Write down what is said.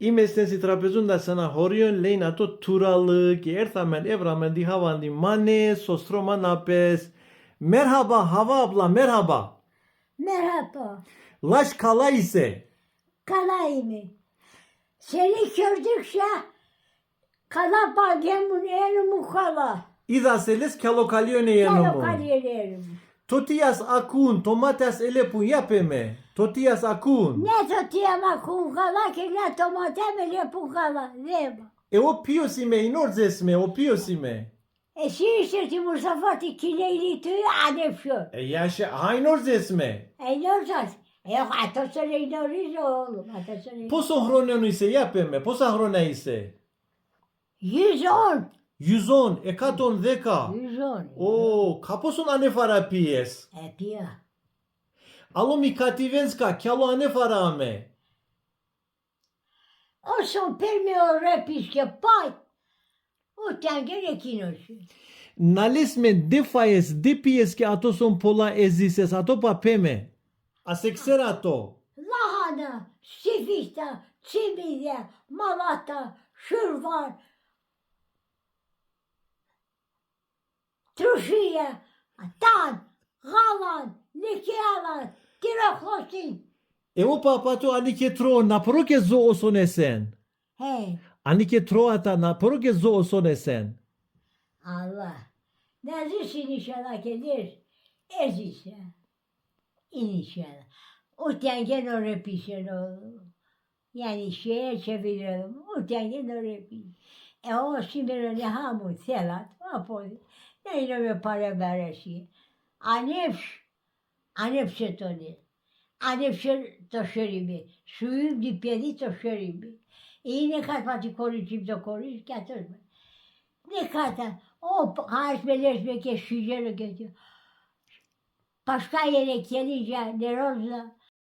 I mesnesi trapezunda sana horion lein ato turalık erthamen evramen di havandi mane sostroma napes. Merhaba Hava abla merhaba. Merhaba. Laş kala ise. Kalayım. Seni gördükçe kala balgemun elimu kala. İza seles kalokalione Kalo yenomu. kalyerim. Totias akun tomatas elepun yapeme. Totias akun. Ne tutuyama kun kala ki ne tomateme ne pun kala. Ne bu? E o piosime inorzesme o piosime. Şiirşirti Mustafa'tı kileyli tüyü adefşu. E yaşa haynorzesme. Ne olacak? Yok atosunu inoriz oğlum. Atosunu. Poso hronenu ise yapeme. Posa hrona ise. 110. 110, 110. 110. O, kaposun anefara piyes. Pia. Alo mi kativenska, kjalo anefara ame. O son permeo repiske paj. O tengere kinosu. Nalesme defayes, depiyes ki ato son pola ezises, ato pa peme. Asekser ato. Lahana, Sifista, Çimide, Malatya, Şırvan, Truşiye, Tan, Galan, Nikialan, Tiraklosin. E o papato anike tro, na poroke zo osonesen. Hey, Anike tro ata, na poroke zo osonesen. Allah. Nezisin inşallah gelir. Ezise. İnşallah. O tengen oraya pişer oğlum. Yani şeye çeviriyorum. O tengen oraya pişer. O şimdi öyle hamur, selat, apoy. Neyle bir para veresi. Anepşe toni. Anepşe taşırımı. Suyum dipyedi taşırımı. İyi ne katmati koruyucum da koruyup getirme. Ne kadar o harçmeleşme geçişleri geçiyor. Başka yere gelince Neroz'la